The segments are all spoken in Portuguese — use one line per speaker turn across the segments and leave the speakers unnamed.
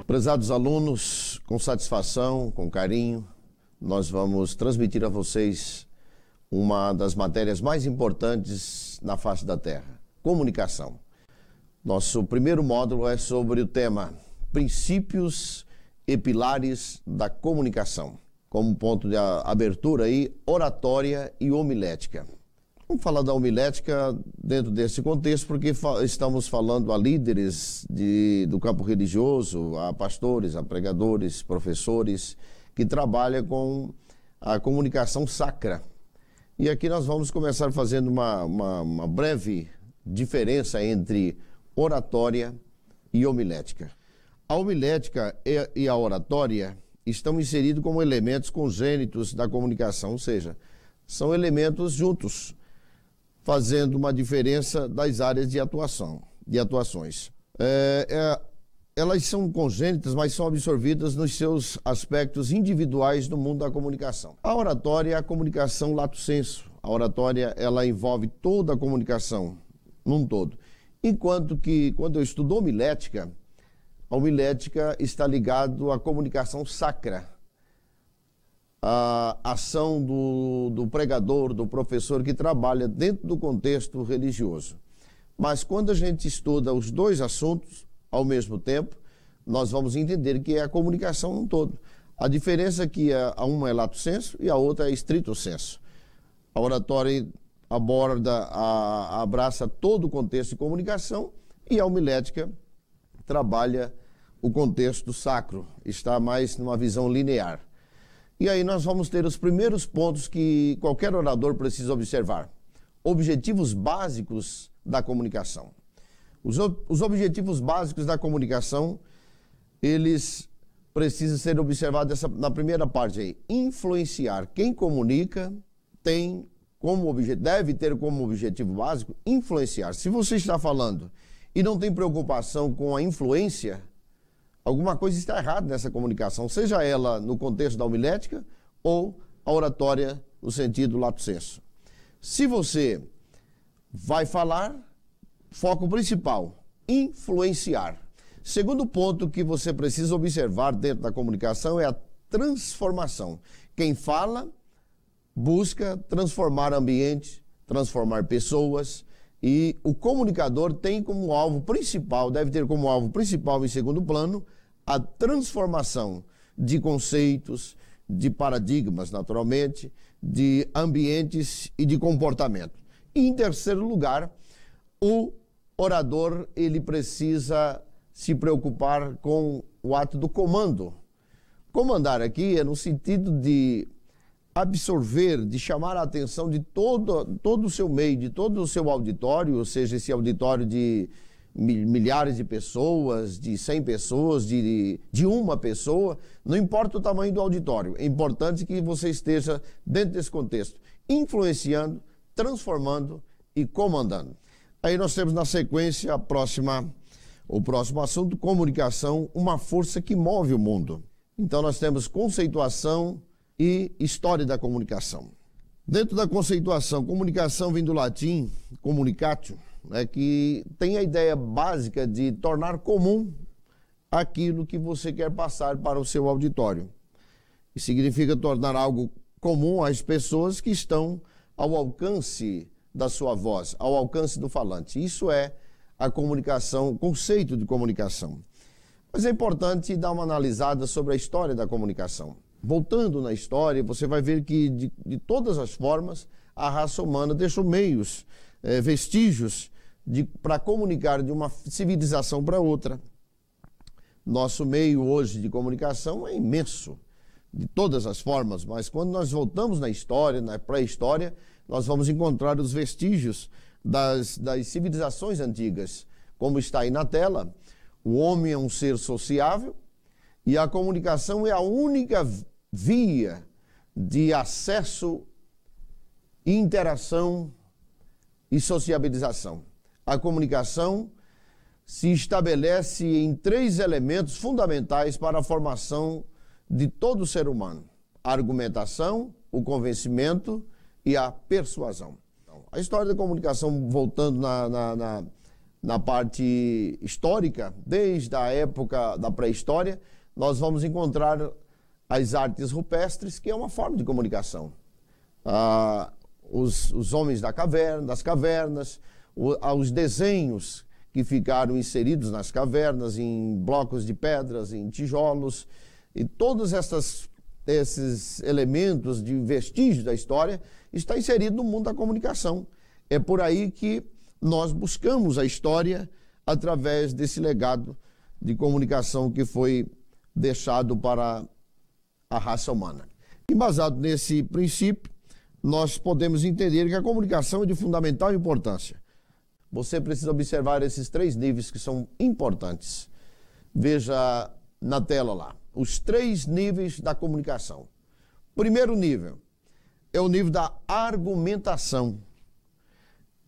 Prezados alunos, com satisfação, com carinho, nós vamos transmitir a vocês uma das matérias mais importantes na face da Terra, comunicação. Nosso primeiro módulo é sobre o tema Princípios e Pilares da Comunicação. Como ponto de abertura aí, oratória e homilética. Vamos falar da homilética dentro desse contexto, porque estamos falando a líderes do campo religioso, a pastores, a pregadores, professores, que trabalham com a comunicação sacra. E aqui nós vamos começar fazendo uma breve diferença entre oratória e homilética. A homilética e a oratória estão inseridos como elementos congênitos da comunicação, ou seja, são elementos juntos, fazendo uma diferença das áreas de atuações. Elas são congênitas, mas são absorvidas nos seus aspectos individuais no mundo da comunicação. A oratória é a comunicação lato sensu. A oratória, ela envolve toda a comunicação num todo. Enquanto que, quando eu estudo homilética, a homilética está ligada à comunicação sacra, a ação do pregador, do professor que trabalha dentro do contexto religioso. Mas quando a gente estuda os dois assuntos ao mesmo tempo, nós vamos entender que é a comunicação num todo. A diferença é que uma é lato sensu e a outra é stricto sensu. A oratória abraça todo o contexto de comunicação e a homilética trabalha o contexto sacro, está mais numa visão linear. E aí nós vamos ter os primeiros pontos que qualquer orador precisa observar. Objetivos básicos da comunicação. Os objetivos básicos da comunicação, eles precisam ser observados na primeira parte aí. Influenciar. Quem comunica deve ter como objetivo básico influenciar. Se você está falando e não tem preocupação com a influência, alguma coisa está errada nessa comunicação, seja ela no contexto da homilética ou a oratória no sentido lato sensu. Se você vai falar, foco principal, influenciar. Segundo ponto que você precisa observar dentro da comunicação é a transformação. Quem fala busca transformar ambiente, transformar pessoas, e o comunicador tem como alvo principal, deve ter como alvo principal em segundo plano, a transformação de conceitos, de paradigmas, naturalmente, de ambientes e de comportamento. E, em terceiro lugar, o orador, ele precisa se preocupar com o ato do comando. Comandar aqui é no sentido de absorver, de chamar a atenção de todo o seu meio, de todo o seu auditório, ou seja, esse auditório de milhares de pessoas, de 100 pessoas, de uma pessoa, não importa o tamanho do auditório, é importante que você esteja dentro desse contexto, influenciando, transformando e comandando. Aí nós temos na sequência o próximo assunto, comunicação, uma força que move o mundo. Então nós temos conceituação e história da comunicação. Dentro da conceituação, comunicação vem do latim communicatio, que tem a ideia básica de tornar comum aquilo que você quer passar para o seu auditório. E significa tornar algo comum às pessoas que estão ao alcance da sua voz, ao alcance do falante. Isso é a comunicação, o conceito de comunicação. Mas é importante dar uma analisada sobre a história da comunicação. Voltando na história, você vai ver que de todas as formas a raça humana deixou meios, vestígios para comunicar de uma civilização para outra. Nosso meio hoje de comunicação é imenso, de todas as formas, mas quando nós voltamos na história, na pré-história, nós vamos encontrar os vestígios das civilizações antigas. Como está aí na tela, o homem é um ser sociável e a comunicação é a única via de acesso, interação e sociabilização. A comunicação se estabelece em 3 elementos fundamentais para a formação de todo ser humano: a argumentação, o convencimento e a persuasão. Então, a história da comunicação, voltando na parte histórica, desde a época da pré-história, nós vamos encontrar as artes rupestres, que é uma forma de comunicação. Os homens das cavernas, os desenhos que ficaram inseridos nas cavernas, em blocos de pedras, em tijolos, e todos esses elementos de vestígios da história está inserido no mundo da comunicação. É por aí que nós buscamos a história através desse legado de comunicação que foi deixado para a raça humana. E baseado nesse princípio, nós podemos entender que a comunicação é de fundamental importância. Você precisa observar esses 3 níveis que são importantes. Veja na tela lá, os 3 níveis da comunicação. Primeiro nível é o nível da argumentação.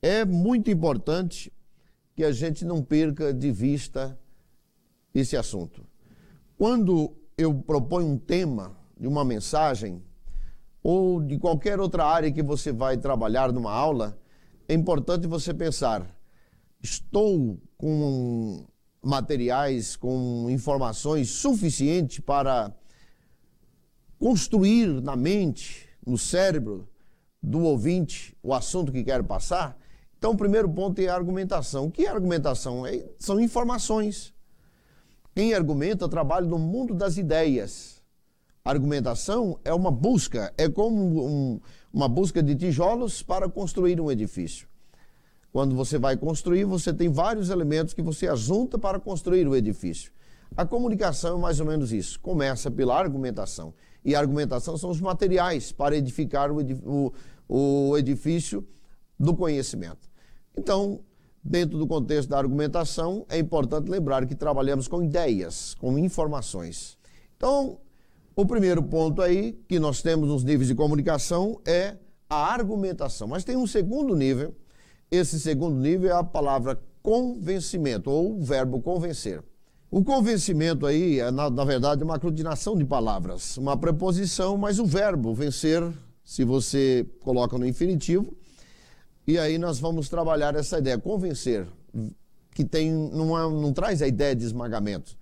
É muito importante que a gente não perca de vista esse assunto. Quando eu proponho um tema de uma mensagem ou de qualquer outra área que você vai trabalhar numa aula, é importante você pensar: estou com materiais, com informações suficientes para construir na mente, no cérebro do ouvinte o assunto que quero passar? Então, o primeiro ponto é a argumentação. O que é argumentação? São informações. Quem argumenta trabalha no mundo das ideias. A argumentação é uma busca, é como uma busca de tijolos para construir um edifício. Quando você vai construir, você tem vários elementos que você ajunta para construir o edifício. A comunicação é mais ou menos isso. Começa pela argumentação. E a argumentação são os materiais para edificar o edifício do conhecimento. Então, dentro do contexto da argumentação, é importante lembrar que trabalhamos com ideias, com informações. Então, o primeiro ponto aí que nós temos nos níveis de comunicação é a argumentação. Mas tem um segundo nível. Esse segundo nível é a palavra convencimento, ou o verbo convencer. O convencimento aí é, na verdade, uma aglutinação de palavras, uma preposição, mas o verbo vencer, se você coloca no infinitivo, e aí nós vamos trabalhar essa ideia, convencer, que não traz a ideia de esmagamento.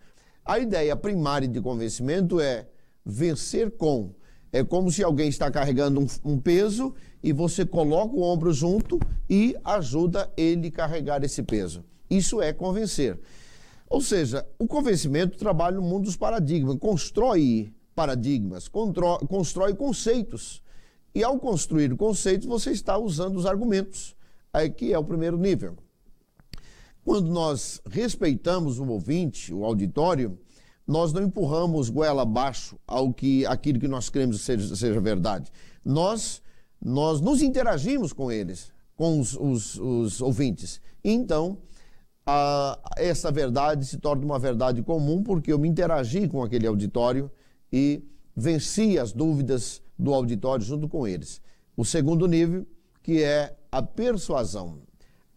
A ideia primária de convencimento é vencer com. É como se alguém está carregando um peso e você coloca o ombro junto e ajuda ele a carregar esse peso. Isso é convencer. Ou seja, o convencimento trabalha no mundo dos paradigmas, constrói paradigmas, constrói conceitos. E ao construir conceitos, você está usando os argumentos. Aí que é o primeiro nível. Quando nós respeitamos o ouvinte, o auditório, nós não empurramos goela abaixo aquilo que nós queremos que seja verdade. Nós nos interagimos com eles, com os ouvintes. E então, essa verdade se torna uma verdade comum porque eu me interagi com aquele auditório e venci as dúvidas do auditório junto com eles. O segundo nível, que é a persuasão.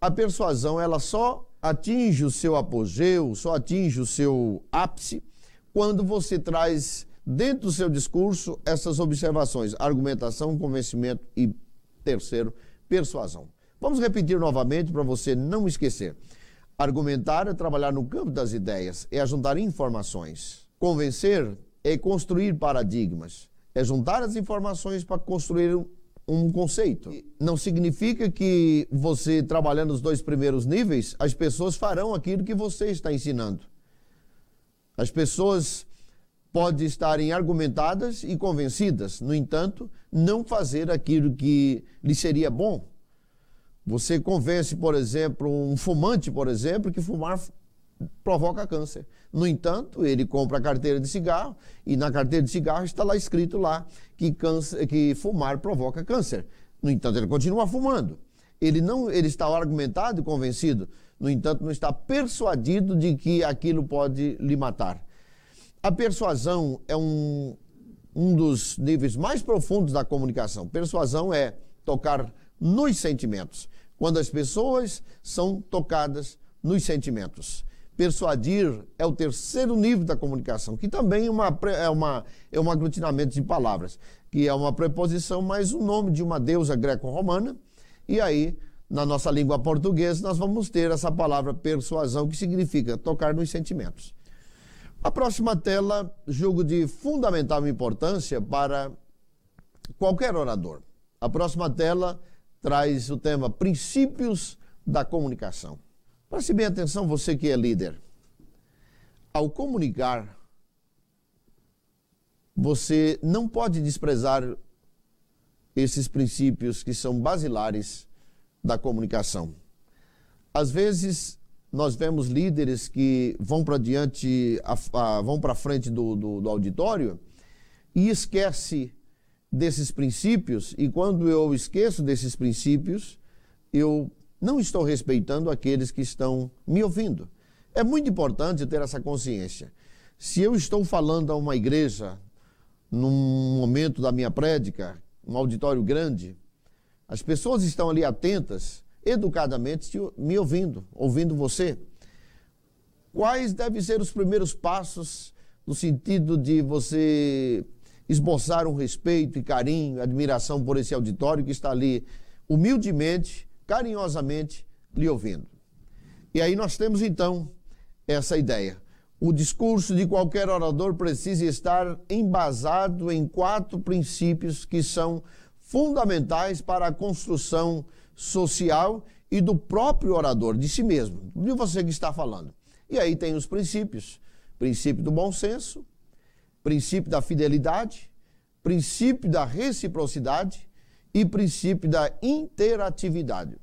A persuasão, ela só atinge o seu apogeu, só atinge o seu ápice quando você traz dentro do seu discurso essas observações, argumentação, convencimento e, terceiro, persuasão. Vamos repetir novamente para você não esquecer. Argumentar é trabalhar no campo das ideias, é juntar informações. Convencer é construir paradigmas, é juntar as informações para construir um conceito. Não significa que você, trabalhando os 2 primeiros níveis, as pessoas farão aquilo que você está ensinando. As pessoas podem estarem argumentadas e convencidas, no entanto, não fazer aquilo que lhe seria bom. Você convence, por exemplo, um fumante, por exemplo, que fumar provoca câncer. No entanto, ele compra a carteira de cigarro e na carteira de cigarro está lá escrito que fumar provoca câncer. No entanto, ele continua fumando. Ele está argumentado e convencido, no entanto, não está persuadido de que aquilo pode lhe matar. A persuasão é um dos níveis mais profundos da comunicação. Persuasão é tocar nos sentimentos, quando as pessoas são tocadas nos sentimentos. Persuadir é o terceiro nível da comunicação, que também é um aglutinamento de palavras, que é uma preposição mais o nome de uma deusa greco-romana, e aí na nossa língua portuguesa, nós vamos ter essa palavra persuasão, que significa tocar nos sentimentos. A próxima tela, julgo de fundamental importância para qualquer orador. A próxima tela traz o tema princípios da comunicação. Preste bem atenção, você que é líder. Ao comunicar, você não pode desprezar esses princípios que são basilares da comunicação. Às vezes, nós vemos líderes que vão para diante, vão para frente do auditório e esquece desses princípios, e quando eu esqueço desses princípios, eu não estou respeitando aqueles que estão me ouvindo. É muito importante ter essa consciência. Se eu estou falando a uma igreja, num momento da minha prédica, um auditório grande, as pessoas estão ali atentas, educadamente, me ouvindo, ouvindo você. Quais devem ser os primeiros passos no sentido de você esboçar um respeito e carinho, admiração por esse auditório que está ali humildemente, carinhosamente lhe ouvindo? E aí nós temos então essa ideia. O discurso de qualquer orador precisa estar embasado em 4 princípios que são fundamentais para a construção social e do próprio orador, de si mesmo, de você que está falando. E aí tem os princípios: princípio do bom senso, princípio da fidelidade, princípio da reciprocidade e princípio da interatividade.